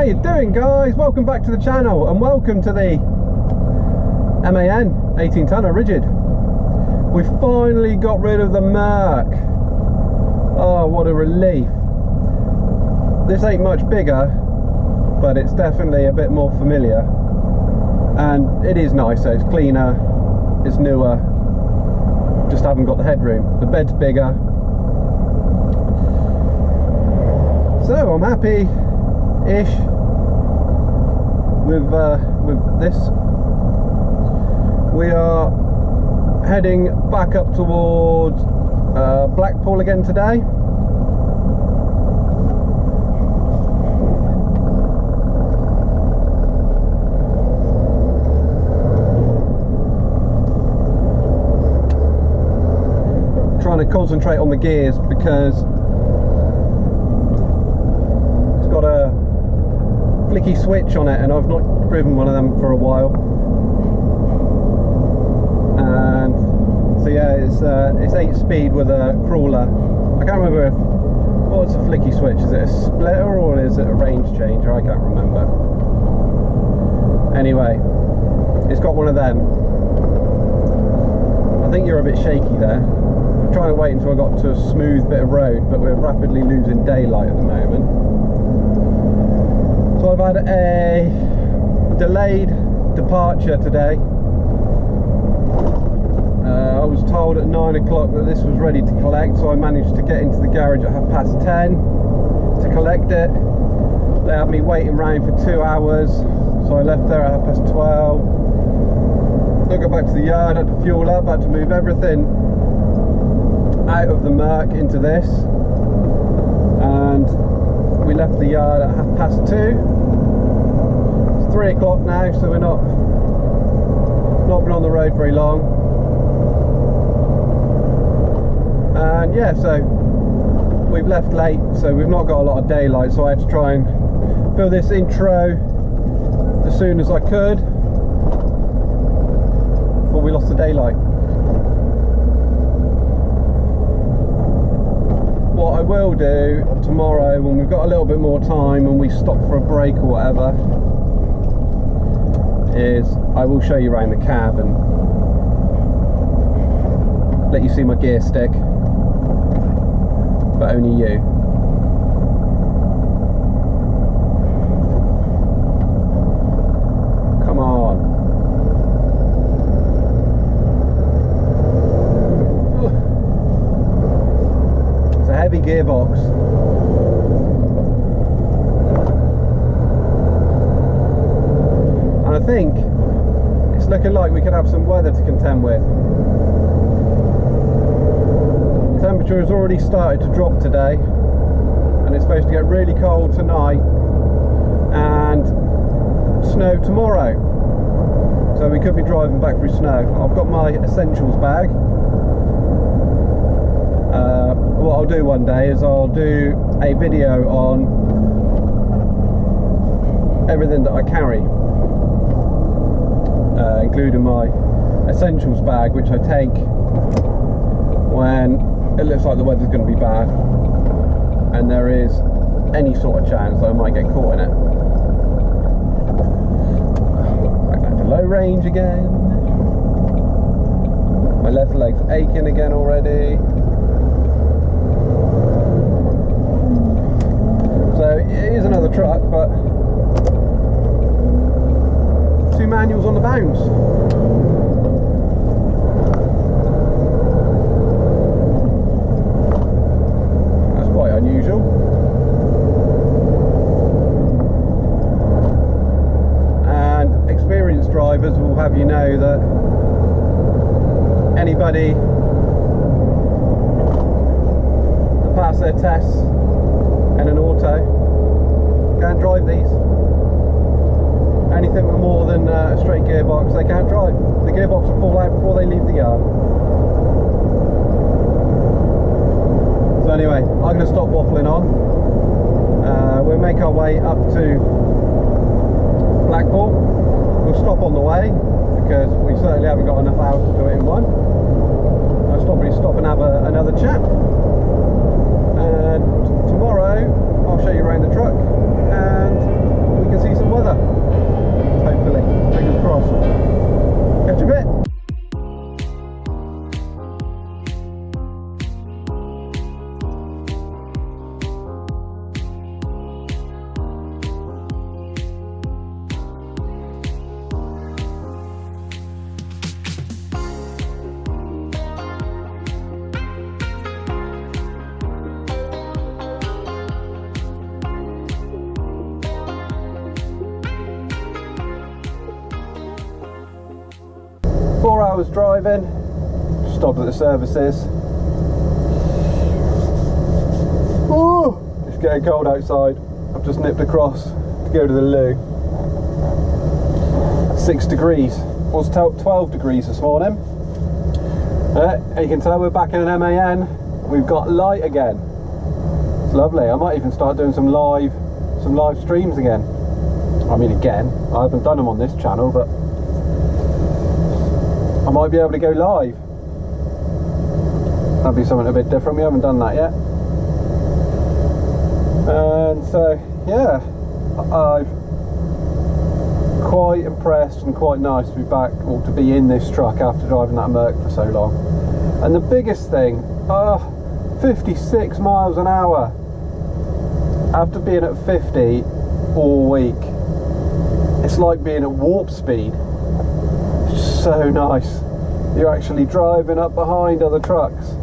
you doing, guys? Welcome back to the channel and welcome to the MAN 18 tonner rigid. We finally got rid of the Merc. Oh, what a relief. This ain't much bigger, but it's definitely a bit more familiar, and it is nicer. It's cleaner, it's newer, just haven't got the headroom. The bed's bigger, so I'm happy-ish with this. We are heading back up towards Blackpool again today. Trying to concentrate on the gears because it's got a flicky switch on it and I've not driven one of them for a while. And so yeah, it's 8-speed with a crawler. I can't remember what's a flicky switch. Is it a splitter or is it a range changer? I can't remember. Anyway, it's got one of them. I think you're a bit shaky there. I'm trying to wait until I got to a smooth bit of road, but we're rapidly losing daylight at the moment. So I've had a delayed departure today. I was told at 9 o'clock that this was ready to collect, so I managed to get into the garage at 10:30 to collect it. They had me waiting around for 2 hours, so I left there at 12:30. I got back to the yard, had to fuel up, had to move everything out of the Merc into this, and we left the yard at 2:30. It's 3 o'clock now, so we're not been on the road very long. And yeah, so we've left late, so we've not got a lot of daylight, so I had to try and fill this intro as soon as I could before we lost the daylight. What I will do tomorrow, when we've got a little bit more time and we stop for a break or whatever, is I will show you around the cab and let you see my gear stick, but only you. Come on. It's a heavy gearbox. And I think it's looking like we could have some weather to contend with. The temperature has already started to drop today, and it's supposed to get really cold tonight and snow tomorrow, so we could be driving back through snow. I've got my essentials bag. What I'll do one day is I'll do a video on everything that I carry, including my essentials bag, which I take when it looks like the weather's going to be bad and there is any sort of chance that I might get caught in it. Back down to low range again. My left leg's aching again already. So it is another truck, but 2 manuals on the bounce. Unusual. And experienced drivers will have you know that anybody that pass their tests in an auto can't drive these. Anything with more than a straight gearbox they can't drive. The gearbox will fall out before they leave the yard. So anyway, I'm going to stop waffling on. We'll make our way up to Blackpool. We'll stop on the way because we certainly haven't got enough hours to do it in one. I'll probably stop and have another chat. And tomorrow I'll show you around the truck and we 4 hours driving, stopped at the services. Ooh, it's getting cold outside. I've just nipped across to go to the loo. 6 degrees, was 12 degrees this morning. You can tell we're back in an MAN. We've got light again. It's lovely. I might even start doing some live streams again. I mean, again, I haven't done them on this channel, but I might be able to go live. That'd be something a bit different. We haven't done that yet. And so, yeah, I've quite impressed and quite nice to be back, or to be in this truck after driving that Merc for so long. And the biggest thing, 56 miles an hour after being at 50 all week. It's like being at warp speed. It's so nice. You're actually driving up behind other trucks.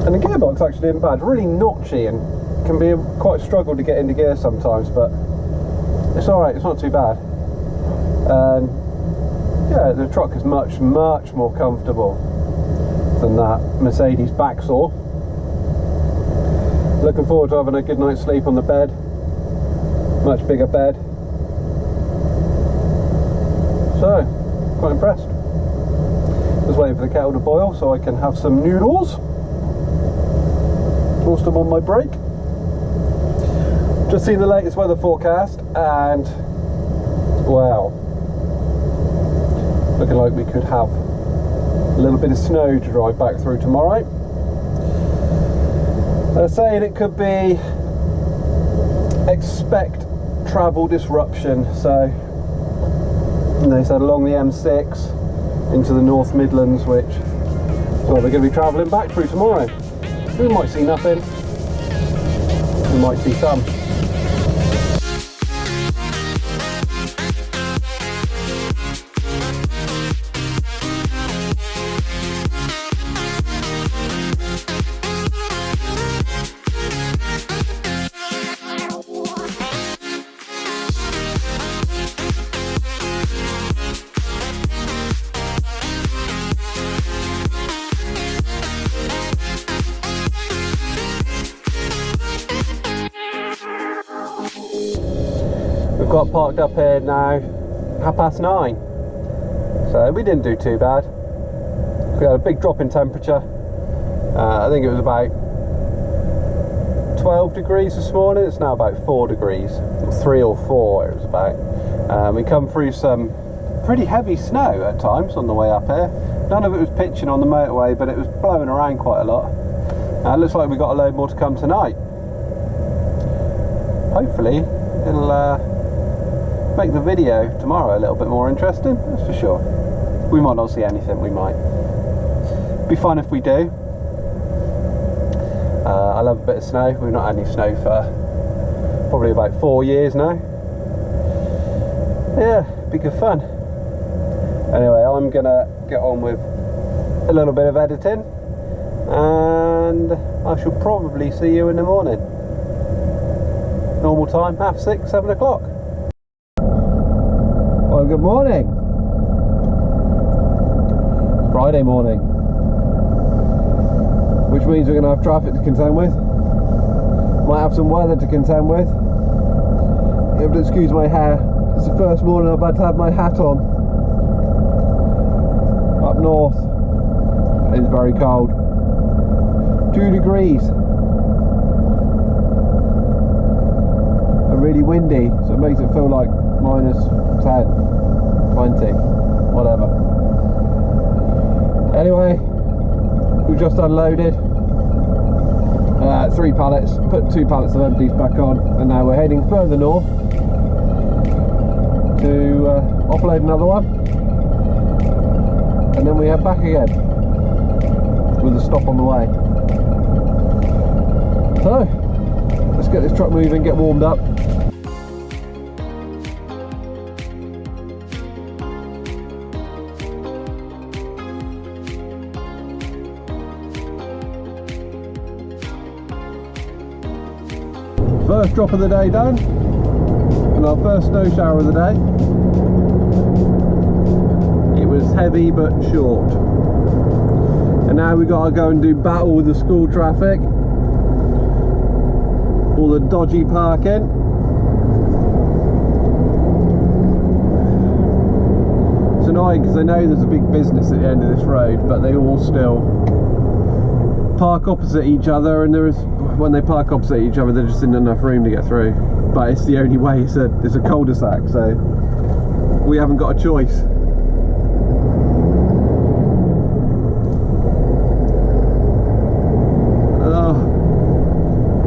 And the gearbox actually isn't bad. Really notchy and can be quite a struggle to get into gear sometimes, but it's alright, it's not too bad. And yeah, the truck is much more comfortable than that Mercedes backsaw. Looking forward to having a good night's sleep on the bed. Much bigger bed. So, quite impressed. Just waiting for the kettle to boil so I can have some noodles whilst I'm on my break. Just seen the latest weather forecast and wow, looking like we could have a little bit of snow to drive back through tomorrow. They're saying it could be expect travel disruption, so they said along the M6 into the North Midlands, which is what we're going to be travelling back through tomorrow. We might see nothing, we might see some. We've got parked up here now 9:30, so we didn't do too bad. We had a big drop in temperature. I think it was about 12 degrees this morning. It's now about 4 degrees, 3 or 4 it was about. We come through some pretty heavy snow at times on the way up here. None of it was pitching on the motorway, but it was blowing around quite a lot. It looks like we've got a load more to come tonight. Hopefully it'll make the video tomorrow a little bit more interesting, that's for sure. We might not see anything, we might. Be fun if we do. I love a bit of snow. We've not had any snow for probably about 4 years now. Yeah, be good fun. Anyway, I'm gonna get on with a little bit of editing and I shall probably see you in the morning. Normal time, 6:30, 7 o'clock. Well, good morning. It's Friday morning, which means we're going to have traffic to contend with. Might have some weather to contend with. You have to excuse my hair. It's the first morning I've had to have my hat on. Up north, it is very cold. 2 degrees. Really windy, so it makes it feel like -10, 20, whatever. Anyway, we've just unloaded 3 pallets, put 2 pallets of empties back on, and now we're heading further north to offload another one, and then we head back again with a stop on the way. So let's get this truck moving, get warmed up. First drop of the day done, and having our first snow shower of the day. It was heavy but short. And now we got to go and do battle with the school traffic. All the dodgy parking. It's annoying because I know there's a big business at the end of this road, but they all still park opposite each other, and when they park opposite each other, there just isn't enough room to get through. But it's the only way. It's a cul-de-sac, so we haven't got a choice.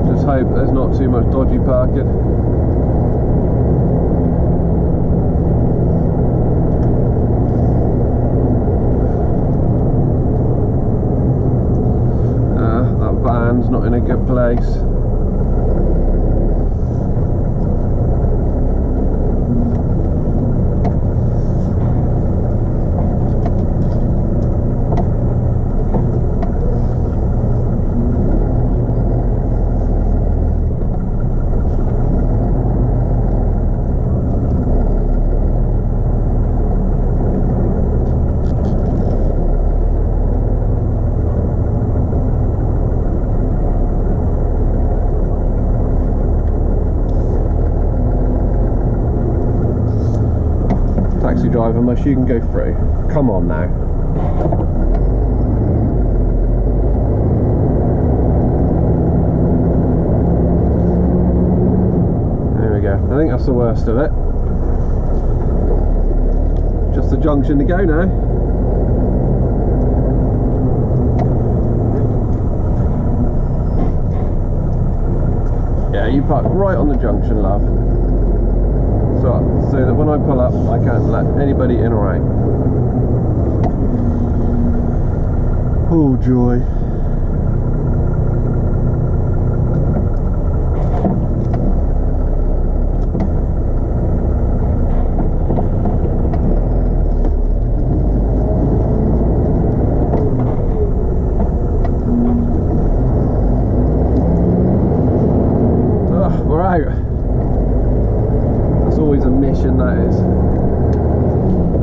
Just hope there's not too much dodgy parking. Not in a good place. Taxi driver, must you can go through. Come on now. There we go. I think that's the worst of it. Just the junction to go now. Yeah, you park right on the junction, love. So that when I pull up, I can't let anybody in or out. Oh joy. We're out. Always a mission, that is.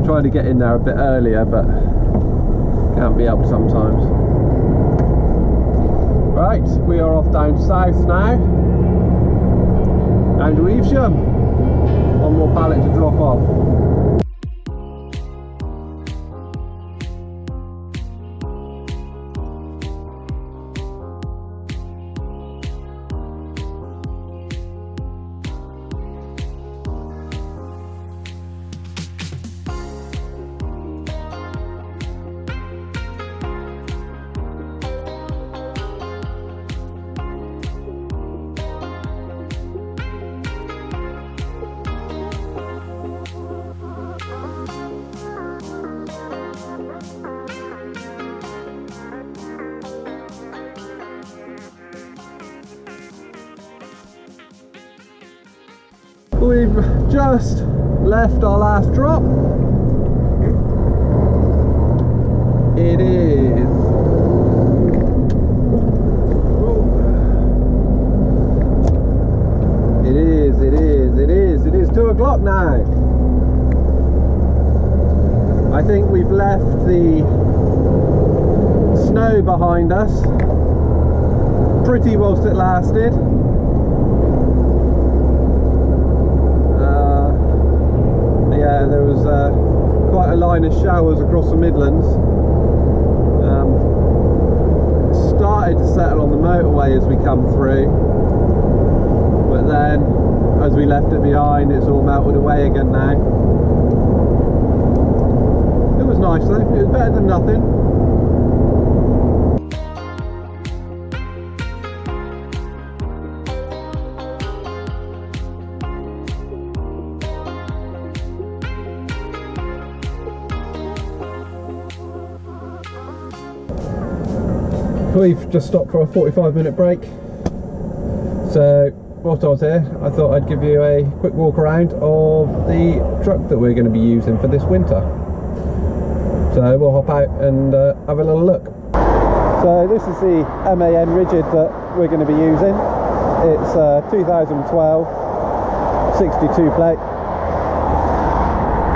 Try to get in there a bit earlier, but can't be helped sometimes. Right, we are off down south now, and Evesham. One more pallet to drop off. We've just left our last drop. It is It is 2 o'clock now. I think we've left the snow behind us pretty whilst it lasted. Yeah, there was quite a line of showers across the Midlands. Started to settle on the motorway as we come through, but then as we left it behind, it's all melted away again now. It was nice though, it was better than nothing. We've just stopped for a 45-minute break. So whilst I was here, I thought I'd give you a quick walk around of the truck that we're going to be using for this winter. So we'll hop out and have a little look. So this is the MAN Rigid that we're going to be using. It's 2012 62 plate.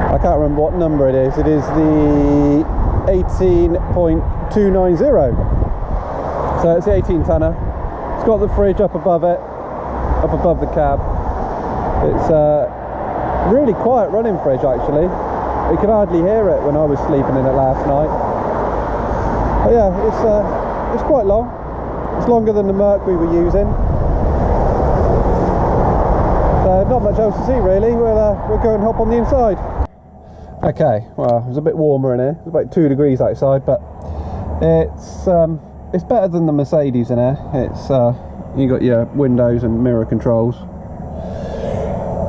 I can't remember what number it is. It is the 18.290. So it's the 18 tonner. It's got the fridge up above it, up above the cab. It's really quiet running fridge actually. You could hardly hear it when I was sleeping in it last night. But yeah, it's quite long. It's longer than the Merc we were using. So not much else to see really. We'll go and hop on the inside. Okay, well, it's a bit warmer in here. It's about 2 degrees outside, but it's better than the Mercedes in here. It's you got your windows and mirror controls,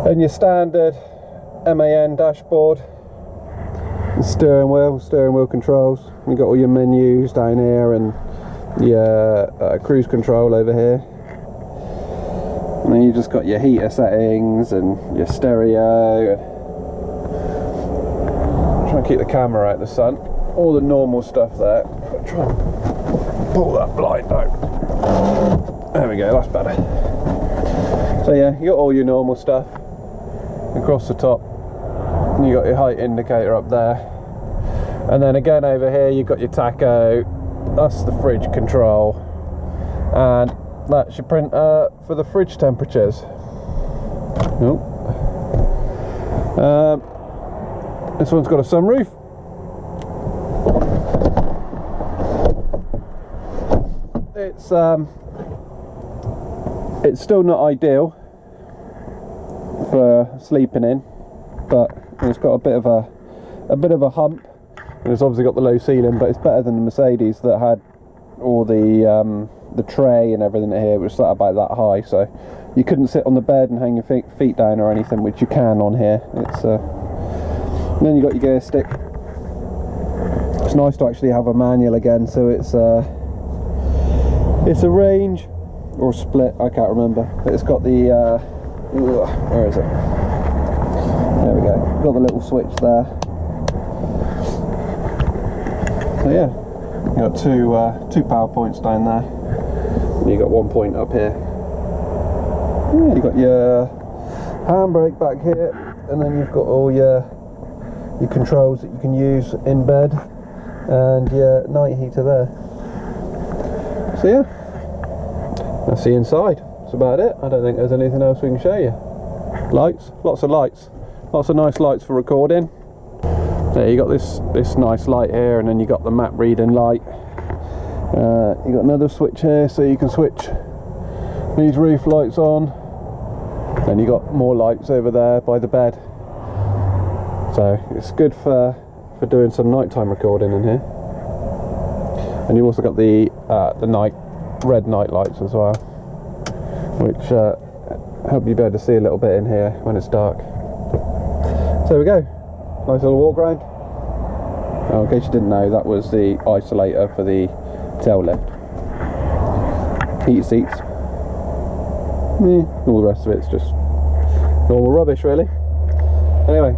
and your standard MAN dashboard, and steering wheel controls. You got all your menus down here and your cruise control over here. And then you just got your heater settings and your stereo. Try and keep the camera out of the sun. All the normal stuff there. Try and pull that blind out. There we go, that's better. So yeah, you got all your normal stuff across the top. And you got your height indicator up there. And then again over here you got your tacho. That's the fridge control. And that's your printer for the fridge temperatures. Nope. This one's got a sunroof. It's still not ideal for sleeping in, but it's got a bit of a hump, and it's obviously got the low ceiling, but it's better than the Mercedes that had all the tray and everything here, which was about that high, so you couldn't sit on the bed and hang your feet down or anything, which you can on here. It's and then you got your gear stick. It's nice to actually have a manual again, so it's a range or split, I can't remember, but it's got the where is it? There we go. Got the little switch there. So yeah, you got two power points down there. You got 1 point up here. Yeah, you got your handbrake back here, and then you've got all your controls that you can use in bed, and your night heater there. So yeah, that's the inside. That's about it. I don't think there's anything else we can show you. Lights, lots of lights, lots of nice lights for recording. There you got this nice light here, and then you got the map reading light. You got another switch here, so you can switch these roof lights on. Then you got more lights over there by the bed. So it's good for doing some nighttime recording in here. And you also got the red night lights as well, which help you be able to see a little bit in here when it's dark. So there we go, nice little walk around. Oh, in case you didn't know, that was the isolator for the tail lift. Heat seats. All the rest of it's just normal rubbish really. Anyway,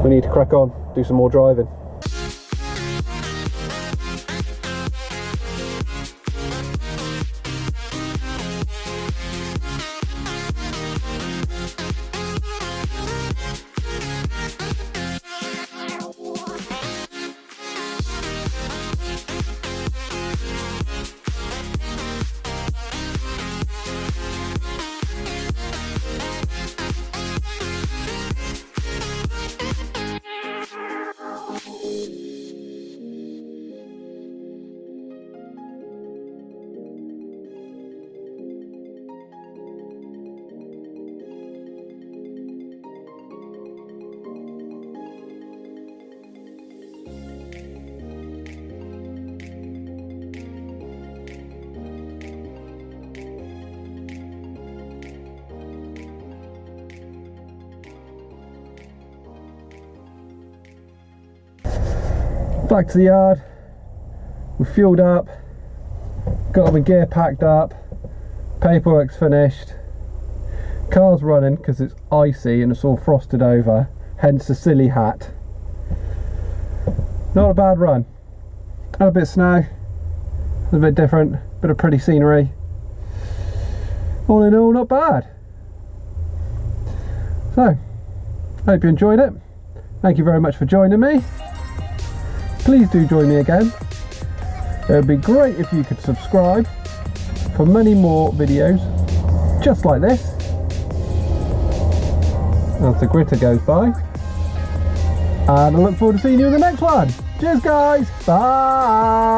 we need to crack on, do some more driving. Back to the yard, we're fueled up, got the gear packed up, paperwork's finished, car's running because it's icy and it's all frosted over, hence the silly hat. Not a bad run. Had a bit of snow, a bit different, bit of pretty scenery. All in all, not bad. So, I hope you enjoyed it. Thank you very much for joining me. Please do join me again. It would be great if you could subscribe for many more videos just like this as the gritter goes by. And I look forward to seeing you in the next one. Cheers guys, bye.